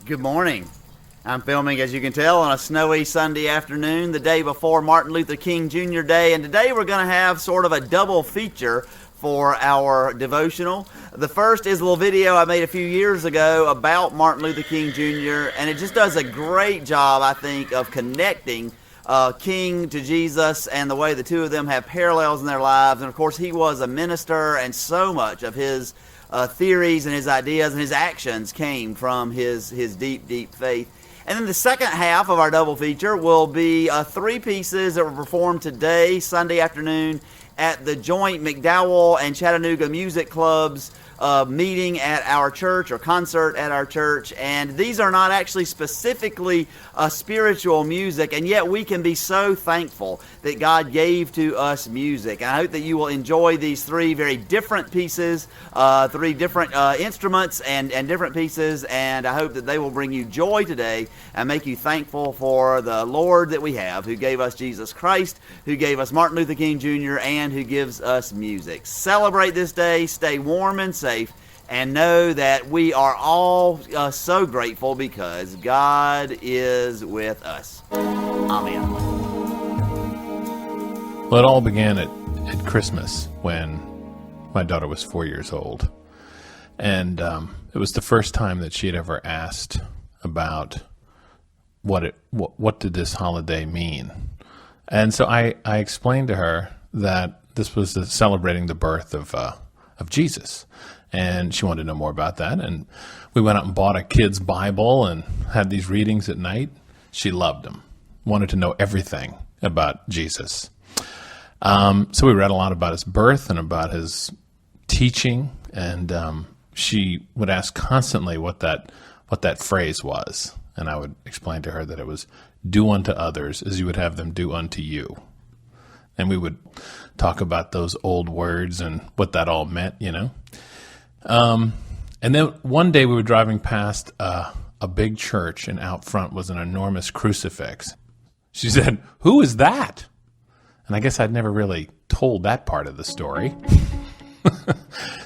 Good morning. I'm filming, as you can tell, on a snowy Sunday afternoon, the day before Martin Luther King Jr. Day, and today we're going to have sort of a double feature for our devotional. The first is a little video I made a few years ago about Martin Luther King Jr., and it just does a great job, I think, of connecting King to Jesus and the way the two of them have parallels in their lives. And of course, he was a minister, and so much of his theories and his ideas and his actions came from his deep faith. And then the second half of our double feature will be three pieces that were performed today, Sunday afternoon, at the joint McDowell and Chattanooga Music Club's meeting at our church, or concert at our church. And these are not actually specifically spiritual music, and yet we can be so thankful that God gave to us music. And I hope that you will enjoy these three very different pieces, three different instruments and different pieces, and I hope that they will bring you joy today and make you thankful for the Lord that we have, who gave us Jesus Christ, who gave us Martin Luther King Jr., and who gives us music. Celebrate this day, stay warm and safe, and know that we are all so grateful because God is with us. Amen. Well, it all began at Christmas when my daughter was 4 years old. And it was the first time that she had ever asked about what did this holiday mean. And so I explained to her that this was celebrating the birth of Jesus. And she wanted to know more about that. And we went out and bought a kid's Bible and had these readings at night. She loved them, wanted to know everything about Jesus. So we read a lot about his birth and about his teaching. And she would ask constantly what that phrase was. And I would explain to her that it was, do unto others as you would have them do unto you. And we would talk about those old words and what that all meant, you know. And then one day we were driving past a big church, and out front was an enormous crucifix. She said, "Who is that?" And I guess I'd never really told that part of the story.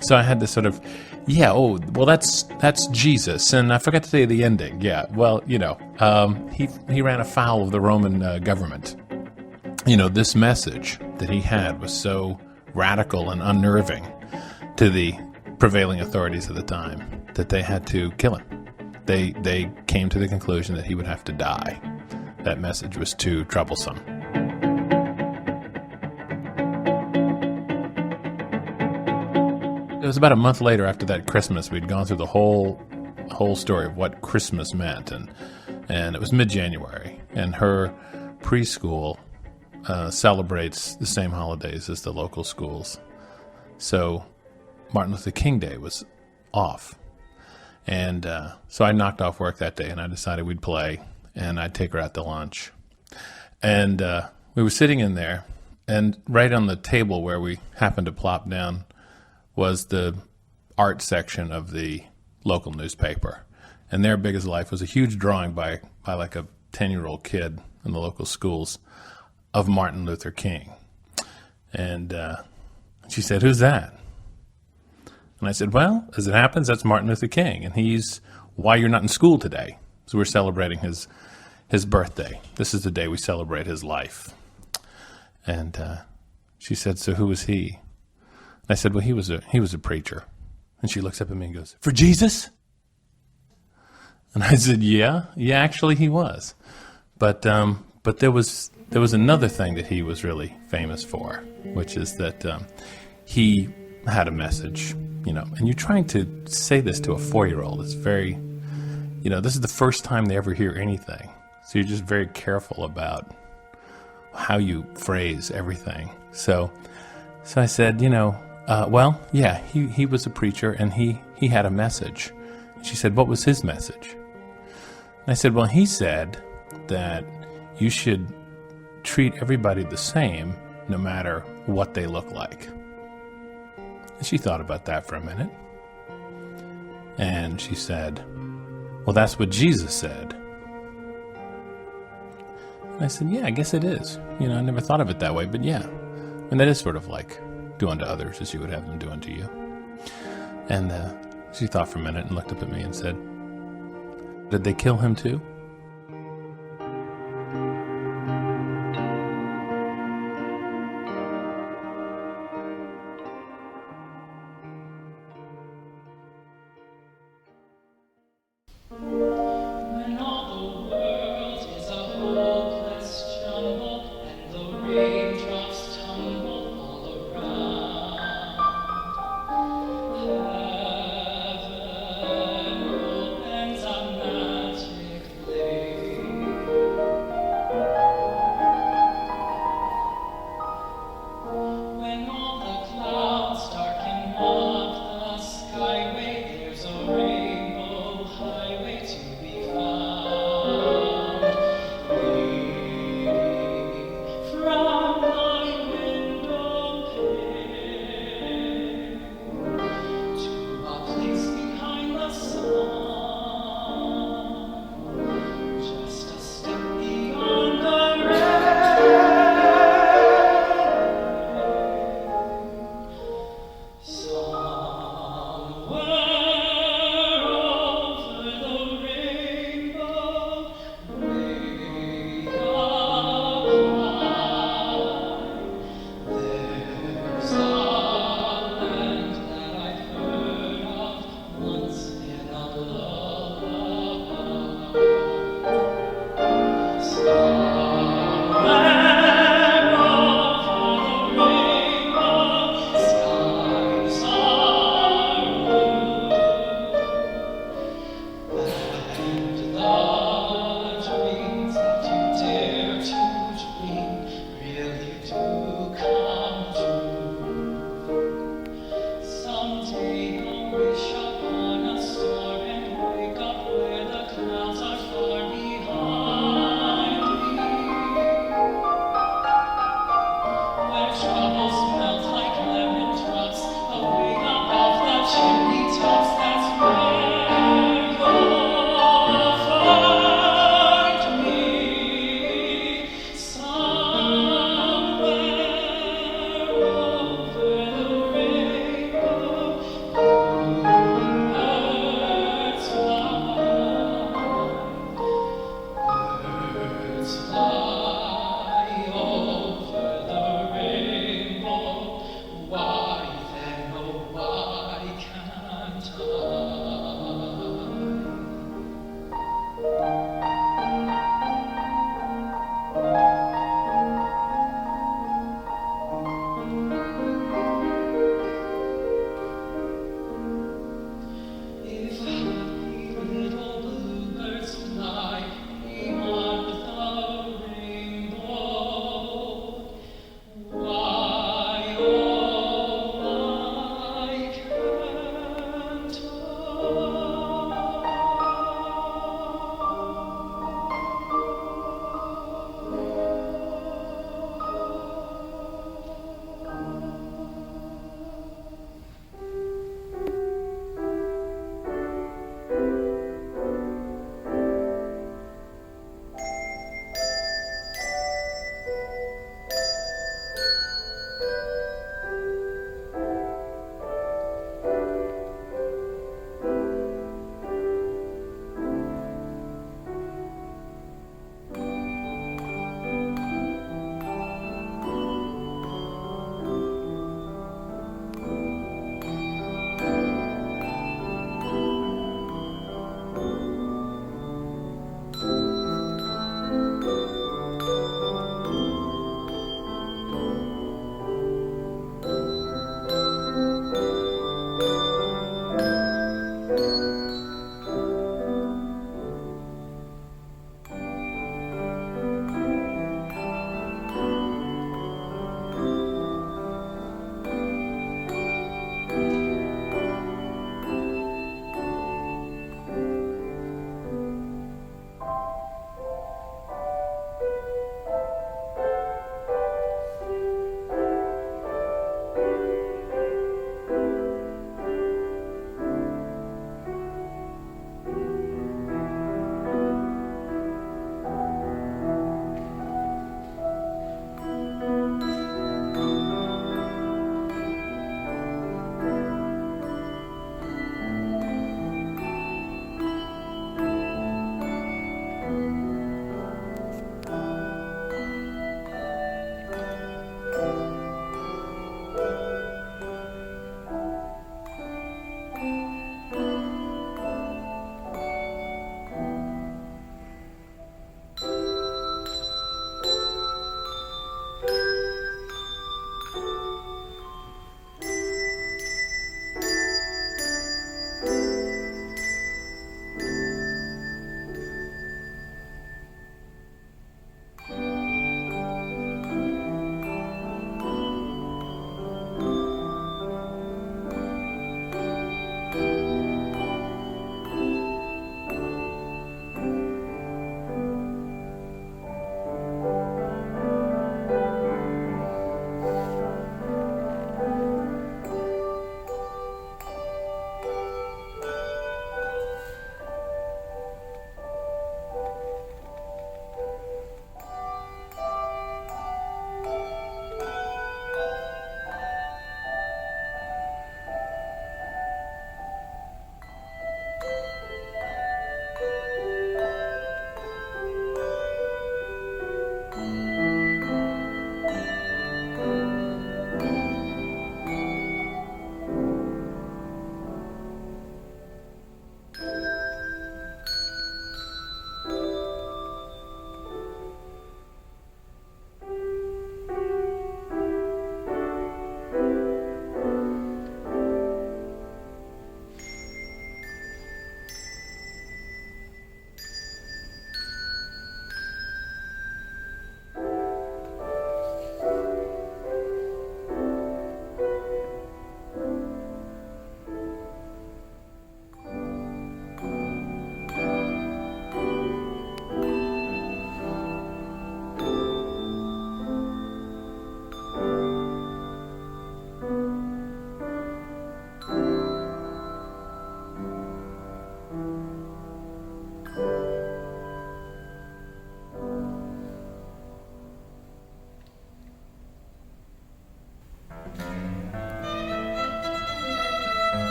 So I had to sort of, that's Jesus. And I forgot to tell you the ending. Yeah, well, he ran afoul of the Roman government. You know, this message that he had was so radical and unnerving to the prevailing authorities of the time that they had to kill him. They came to the conclusion that he would have to die. That message was too troublesome. It was about a month later, after that Christmas, we'd gone through the whole story of what Christmas meant, and it was mid-January, and her preschool celebrates the same holidays as the local schools. So Martin Luther King Day was off. And so I knocked off work that day, and I decided we'd play, and I'd take her out to lunch. And we were sitting in there, and right on the table where we happened to plop down was the art section of the local newspaper. And there, big as life, was a huge drawing by like a 10-year-old kid in the local schools of Martin Luther King. And she said, "Who's that?" And I said, "Well, as it happens, that's Martin Luther King, and he's why you're not in school today." So we're celebrating his birthday. This is the day we celebrate his life. And she said, "So who was he?" And I said, "Well, he was a preacher." And she looks up at me and goes, "For Jesus?" And I said, Yeah, actually he was. But there was another thing that he was really famous for, which is that he had a message, and you're trying to say this to a 4-year-old. It's very, this is the first time they ever hear anything. So you're just very careful about how you phrase everything. So I said, he was a preacher, and he had a message. She said, "What was his message?" And I said, "Well, he said that you should treat everybody the same no matter what they look like." And she thought about that for a minute. And she said, "Well, that's what Jesus said." And I said, "Yeah, I guess it is. I never thought of it that way, but yeah." And that is sort of like, do unto others as you would have them do unto you. And she thought for a minute and looked up at me and said, Did they kill him too?